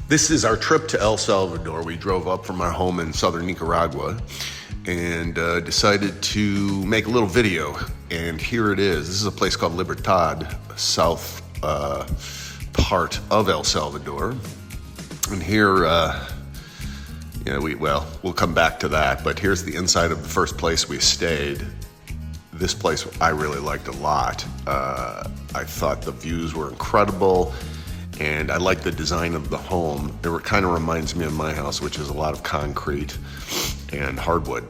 This is our trip to El Salvador. We drove up from our home in southern Nicaragua and decided to make a little video. And here it is. This is a place called Libertad, south part of El Salvador. And here, we'll come back to that. But here's the inside of the first place we stayed. This place I really liked a lot. I thought the views were incredible. And I like the design of the home. It kind of reminds me of my house, which is a lot of concrete and hardwood.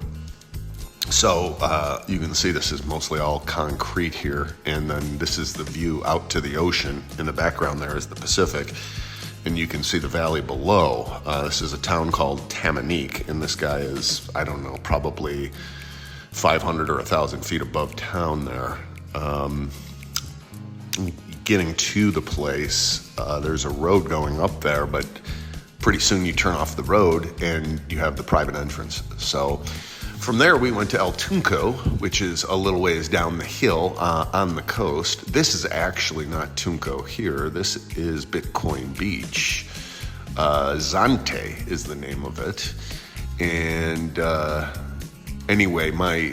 So you can see this is mostly all concrete here. And then this is the view out to the ocean. In the background there is the Pacific. And you can see the valley below. This is a town called Tamanique. And this guy is, I don't know, probably 500 or 1,000 feet above town there. Getting to the place, there's a road going up there, but pretty soon you turn off the road and you have the private entrance. So from there we went to El Tunco, which is a little ways down the hill on the coast. This is actually not Tunco here. This is Bitcoin Beach. Zante is the name of it. And anyway, my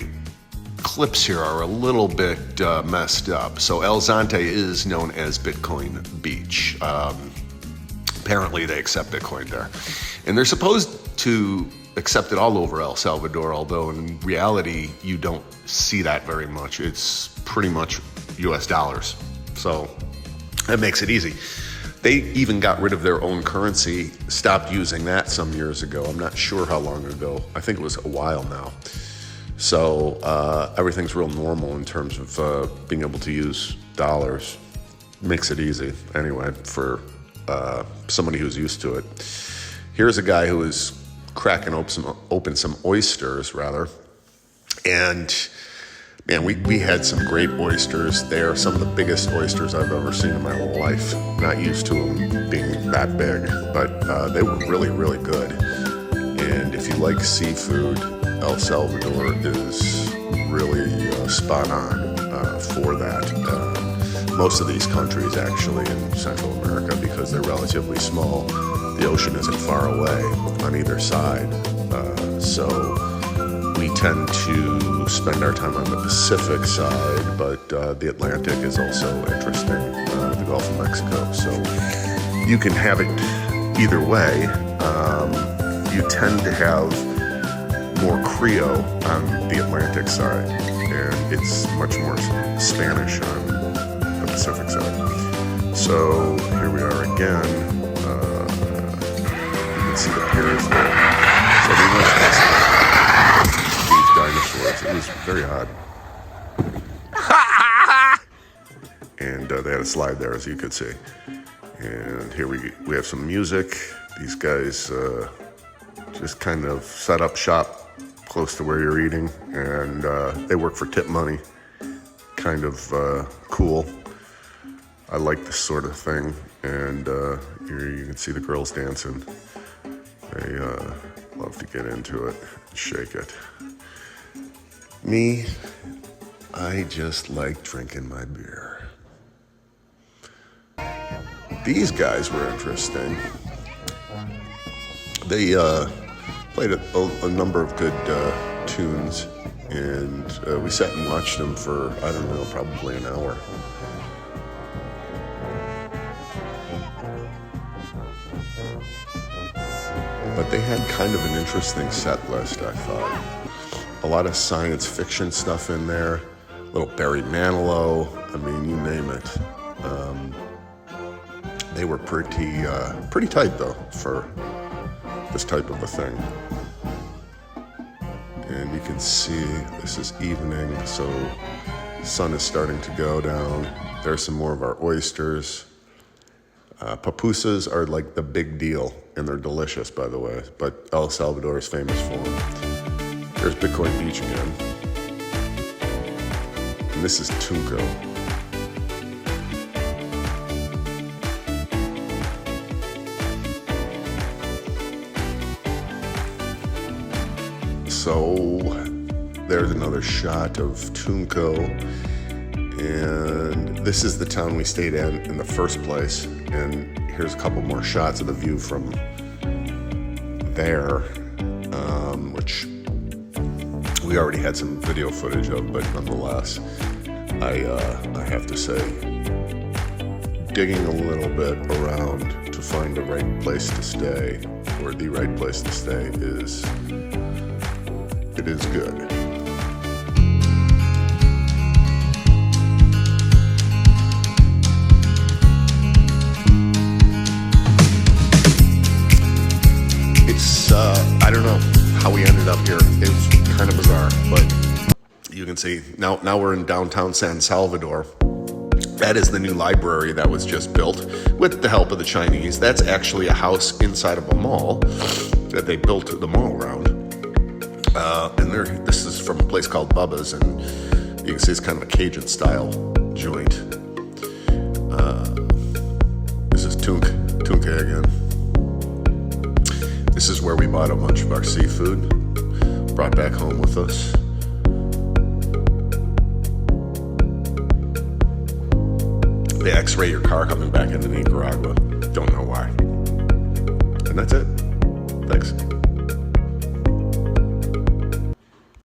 clips here are a little bit messed up. So El Zante is known as Bitcoin Beach. Apparently they accept Bitcoin there. And they're supposed to accept it all over El Salvador, although in reality you don't see that very much. It's pretty much US dollars. So that makes it easy. They even got rid of their own currency, stopped using that some years ago. I'm not sure how long ago. I think it was a while now. So everything's real normal in terms of being able to use dollars. Makes it easy, anyway, for somebody who's used to it. Here's a guy who is cracking open some oysters, rather. And, man, we had some great oysters there. Some of the biggest oysters I've ever seen in my life. Not used to them being that big, but they were really, really good. And if you like seafood, El Salvador is really spot on for that. Most of these countries actually in Central America, because they're relatively small, the ocean isn't far away on either side. So we tend to spend our time on the Pacific side, but the Atlantic is also interesting, the Gulf of Mexico. So you can have it either way. You tend to have more Creole on the Atlantic side, and it's much more Spanish on the Pacific side. So here we are again. You can see the piers there. So we went past these dinosaurs. It was very odd. And they had a slide there, as you could see. And here we have some music. These guys just kind of set up shop close to where you're eating, and they work for tip money. Kind of cool. I like this sort of thing, and here you can see the girls dancing. They love to get into it, shake it. Me, I just like drinking my beer. These guys were interesting. They played a number of good tunes, and we sat and watched them for, I don't know, probably an hour. But they had kind of an interesting set list, I thought. A lot of science fiction stuff in there, a little Barry Manilow, I mean, you name it. They were pretty tight, though, for this type of a thing. And you can see this is evening, so the sun is starting to go down. There's some more of our oysters. Pupusas are like the big deal, and they're delicious, by the way, but El Salvador is famous for them. There's Bitcoin Beach again. And this is Tunco. So there's another shot of Tunco, and this is the town we stayed in the first place. And here's a couple more shots of the view from there, which we already had some video footage of, but nonetheless, I have to say, digging a little bit around to find the right place to stay, or the right place to stay, is good. I don't know how we ended up here. It was kind of bizarre, but you can see now we're in downtown San Salvador. That is the new library that was just built with the help of the Chinese. That's actually a house inside of a mall that they built the mall around. And this is from a place called Bubba's, and you can see it's kind of a Cajun style joint. This is Tunke again. This is where we bought a bunch of our seafood, brought back home with us. They x-ray your car coming back into Nicaragua. Don't know why. And that's it. Thanks.